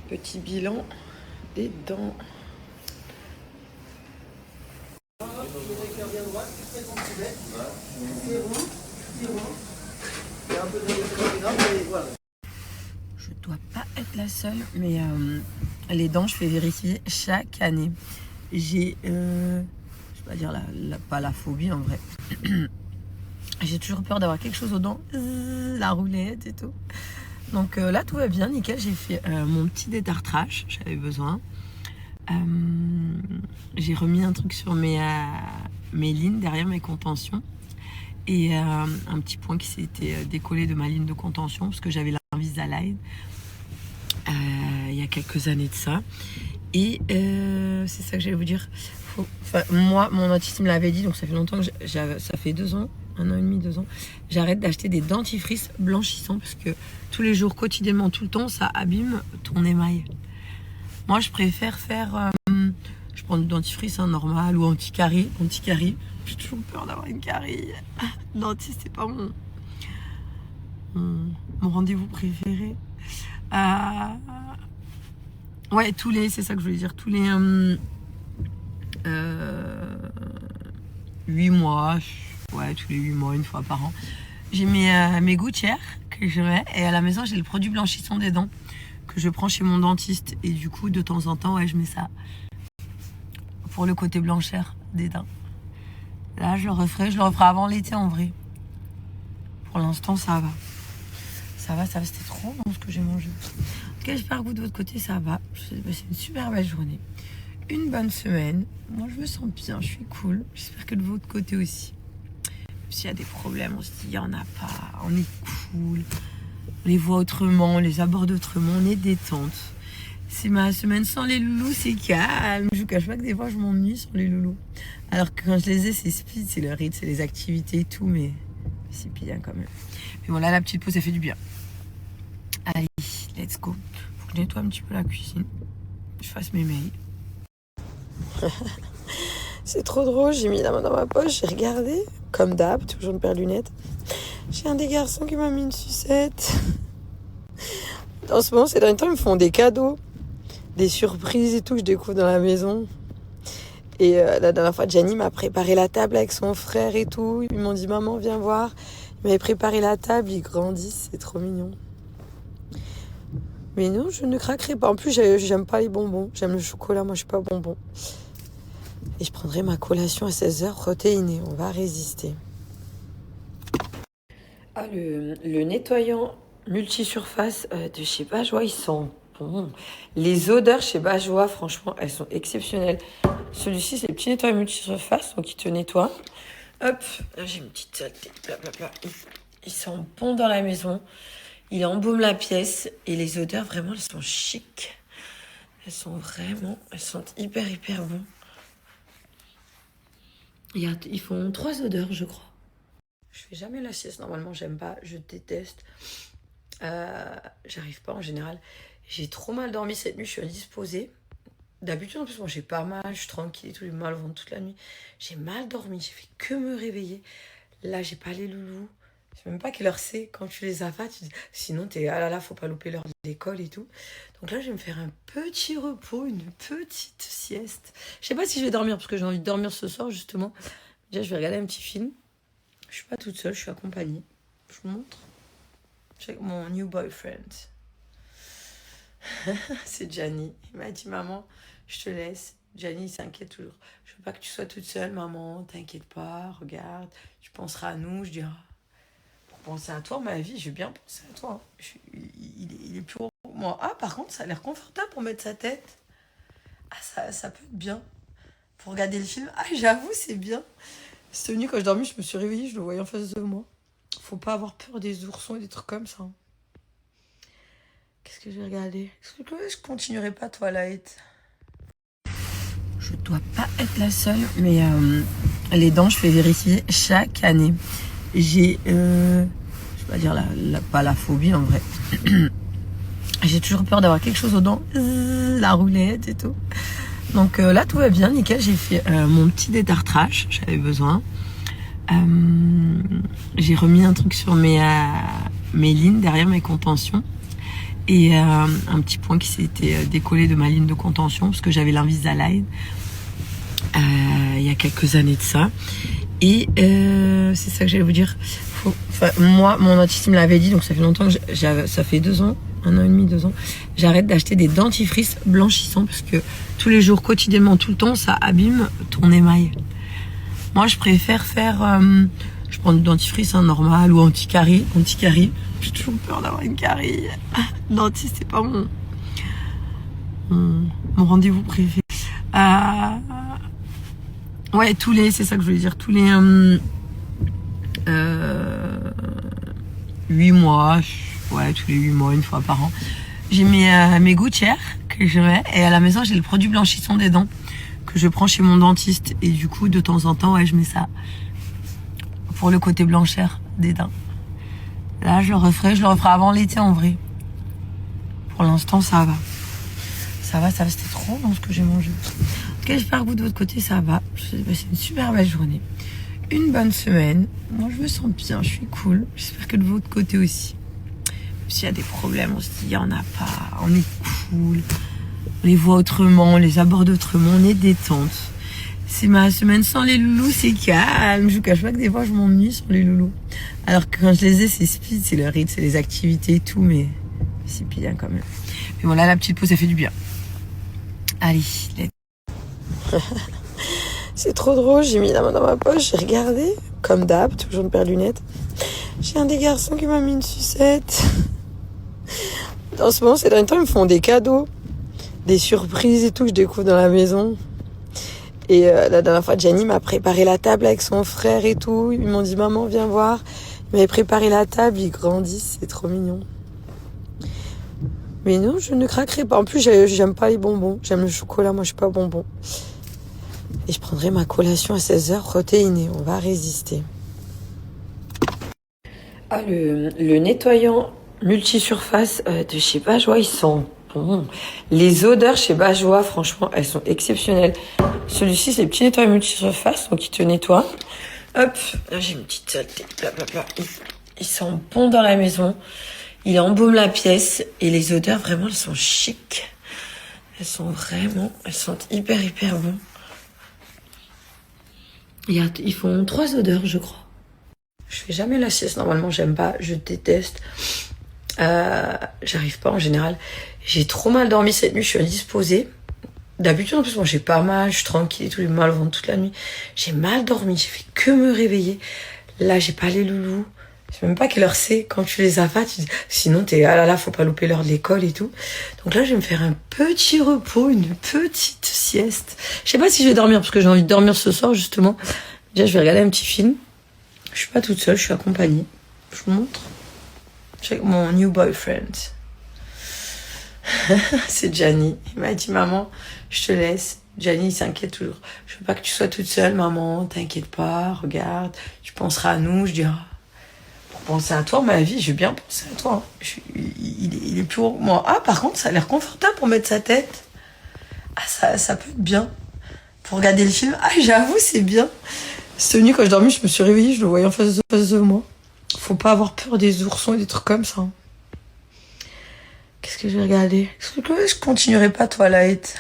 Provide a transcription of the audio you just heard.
Petit bilan des dents. Je dois pas être la seule, mais les dents, je fais vérifier chaque année. J'ai, je vais pas dire pas la phobie en vrai. J'ai toujours peur d'avoir quelque chose aux dents, la roulette et tout. Donc là, tout va bien, nickel. J'ai fait mon petit détartrage, j'avais besoin. J'ai remis un truc sur mes lignes derrière mes contentions. Et un petit point qui s'était décollé de ma ligne de contention parce que j'avais l'Invisalign il y a quelques années de ça. Et c'est ça que j'allais vous dire. Moi, mon dentiste me l'avait dit, donc ça fait longtemps que ça fait 2 ans, 1 an et demi, 2 ans. J'arrête d'acheter des dentifrices blanchissants parce que tous les jours, quotidiennement, tout le temps, ça abîme ton émail. Moi, je préfère faire... je prends du dentifrice normal ou anti-carie. J'ai toujours peur d'avoir une carie. Le dentiste, c'est pas mon rendez-vous préféré. Ouais, c'est ça que je voulais dire, tous les 8 mois, ouais, tous les 8 mois, une fois par an, j'ai mes gouttières que je mets, et à la maison, j'ai le produit blanchissant des dents que je prends chez mon dentiste, et du coup, de temps en temps, ouais, je mets ça pour le côté blancheur des dents. Là, je le referai avant l'été en vrai. Pour l'instant, ça va. C'était trop bon ce que j'ai mangé. En tout cas, j'espère que vous de votre côté, ça va. C'est une super belle journée. Une bonne semaine. Moi, je me sens bien, je suis cool. J'espère que de votre côté aussi. S'il y a des problèmes, on se dit, il n'y en a pas. On est cool. On les voit autrement, on les aborde autrement, on est détente. C'est ma semaine sans les loulous, c'est calme. Je vous cache pas que des fois, je m'ennuie sans les loulous. Alors que quand je les ai, c'est speed, c'est le rythme, c'est les activités et tout, mais c'est bien quand même. Mais bon, là, la petite pause, ça fait du bien. Allez, let's go. Faut que je nettoie un petit peu la cuisine. Je fasse mes mails. C'est trop drôle, j'ai mis la main dans ma poche, j'ai regardé, comme d'hab, toujours une paire de lunettes. J'ai un des garçons qui m'a mis une sucette. En ce moment, ces derniers temps, ils me font des cadeaux, des surprises et tout, que je découvre dans la maison. Et la dernière fois, Gianni m'a préparé la table avec son frère et tout. Ils m'ont dit, maman, viens voir. Il m'avait préparé la table, ils grandissent, c'est trop mignon. Mais non, je ne craquerai pas. En plus, j'aime pas les bonbons. J'aime le chocolat, moi je suis pas bonbon. Et je prendrai ma collation à 16h protéinée. On va résister. Ah, le nettoyant multisurface de chez Bajois, ils sont bons. Les odeurs chez Bajois, franchement, elles sont exceptionnelles. Celui-ci, c'est le petit nettoyant multisurface, donc il te nettoie. Hop, là j'ai une petite saleté, blablabla. Ils sont bons dans la maison. Il embaume la pièce et les odeurs, vraiment, elles sont chic. Elles sont hyper, hyper bons. Ils font 3 odeurs, je crois. Je fais jamais la sieste, normalement, j'aime pas, je déteste. J'arrive pas en général. J'ai trop mal dormi cette nuit, je suis indisposée. D'habitude, en plus, moi, j'ai pas mal, je suis tranquille et tout, j'ai mal au ventre toute la nuit. J'ai mal dormi, j'ai fait que me réveiller. Là, j'ai pas les loulous. Je sais même pas quelle heure c'est. Quand tu les as pas, tu dis... Sinon, ah là là, faut pas louper l'heure d'école et tout. Donc là, je vais me faire un petit repos, une petite sieste. Je sais pas si je vais dormir, parce que j'ai envie de dormir ce soir, justement. Déjà, je vais regarder un petit film. Je suis pas toute seule, je suis accompagnée. Je vous montre. Check mon new boyfriend. C'est Gianni. Il m'a dit, maman, je te laisse. Gianni, il s'inquiète toujours. Je veux pas que tu sois toute seule, maman. T'inquiète pas, regarde. Tu penseras à nous. Je dis, pour penser à toi, ma vie, je vais bien penser à toi. Il est plus haut que moi. Ah, par contre, ça a l'air confortable pour mettre sa tête. Ah, ça peut être bien. Pour regarder le film. Ah, j'avoue, c'est bien. Cette nuit, quand je dormais, je me suis réveillée, je le voyais en face de moi. Faut pas avoir peur des oursons et des trucs comme ça. Qu'est-ce que je vais regarder? Est-ce que je continuerai pas Twilight? Je dois pas être la seule, mais les dents, je fais vérifier chaque année. J'ai, je vais pas dire pas la phobie en vrai. J'ai toujours peur d'avoir quelque chose aux dents, la roulette et tout. Donc là, tout va bien, nickel. J'ai fait mon petit détartrage, j'avais besoin. J'ai remis un truc sur mes lignes derrière mes contentions. et un petit point qui s'était décollé de ma ligne de contention parce que j'avais l'Invisalign il y a quelques années de ça. Et c'est ça que j'allais vous dire. Moi, mon dentiste me l'avait dit, donc ça fait longtemps que ça fait 2 ans, 1 an et demi, 2 ans. J'arrête d'acheter des dentifrices blanchissants parce que tous les jours, quotidiennement, tout le temps, ça abîme ton émail. Moi, je préfère faire... je prends du dentifrice normal ou anti-carie. J'ai toujours peur d'avoir une carie. Le dentiste, c'est pas mon rendez-vous préféré. Ouais, c'est ça que je voulais dire, tous les 8 mois, tous les 8 mois, une fois par an, j'ai mes gouttières que je mets, et à la maison, j'ai le produit blanchissant des dents que je prends chez mon dentiste, et du coup, de temps en temps, je mets ça pour le côté blancheur des dents. Là, je le referai avant l'été en vrai. Pour l'instant, ça va. C'était trop bon ce que j'ai mangé. En tout cas, j'espère que vous de votre côté ça va. C'est une super belle journée. Une bonne semaine. Moi je me sens bien, je suis cool. J'espère que de votre côté aussi. Même s'il y a des problèmes, on se dit il n'y en a pas. On est cool. On les voit autrement, on les aborde autrement, on est détente. C'est ma semaine sans les loulous, c'est calme. Je vous cache pas que des fois je m'ennuie sans les loulous. Alors que quand je les ai, c'est speed, c'est le rythme, c'est les activités et tout, mais c'est bien quand même. Mais bon là, la petite pause, ça fait du bien. Allez, c'est trop drôle, j'ai mis la main dans ma poche, j'ai regardé, comme d'hab, toujours une paire de lunettes. J'ai un des garçons qui m'a mis une sucette. En ce moment, ces derniers temps, ils me font des cadeaux, des surprises et tout que je découvre dans la maison. Et la dernière fois, Gianni m'a préparé la table avec son frère et tout. Ils m'ont dit, maman, viens voir. Il m'avait préparé la table, ils grandissent, c'est trop mignon. Mais non, je ne craquerai pas. En plus, j'aime pas les bonbons. J'aime le chocolat, moi je suis pas bonbon. Et je prendrai ma collation à 16h protéinée. On va résister. Ah, le nettoyant multisurface de chez Bajois, ils sont bons. Les odeurs chez Bajois, franchement, elles sont exceptionnelles. Celui-ci, c'est le petit nettoyant multisurface, donc il te nettoie. Hop, là j'ai une petite saleté. Blablabla. Ils sont bons dans la maison. Il embaume la pièce et les odeurs, vraiment, elles sont chic. Elles sont hyper bon. Ils font 3 odeurs, je crois. Je fais jamais la sieste, normalement, j'aime pas, je déteste. J'arrive pas en général. J'ai trop mal dormi cette nuit, je suis indisposée. D'habitude, en plus, moi, j'ai pas mal, je suis tranquille et tout, j'ai mal au ventre toute la nuit. J'ai mal dormi, j'ai fait que me réveiller. Là, j'ai pas les loulous. Je sais même pas quelle heure c'est. Quand tu les as pas, tu dis, sinon t'es, ah là là, faut pas louper l'heure de l'école et tout. Donc là, je vais me faire un petit repos, une petite sieste. Je sais pas si je vais dormir, parce que j'ai envie de dormir ce soir, justement. Déjà, je vais regarder un petit film. Je suis pas toute seule, je suis accompagnée. Je vous montre. Je suis avec mon new boyfriend. C'est Gianni. Il m'a dit, maman, je te laisse. Gianni, il s'inquiète toujours. Je veux pas que tu sois toute seule, maman. T'inquiète pas, regarde. Tu penseras à nous. Je dis, pour penser à toi, ma vie, je vais bien penser à toi. Il est plus haut que moi. Ah, par contre, ça a l'air confortable pour mettre sa tête. Ah, ça peut être bien. Pour regarder le film. Ah, j'avoue, c'est bien. Cette nuit, quand je dormais, je me suis réveillée, je le voyais en face de moi. Faut pas avoir peur des oursons et des trucs comme ça. Qu'est-ce que je vais regarder? Est-ce que je continuerai pas Twilight?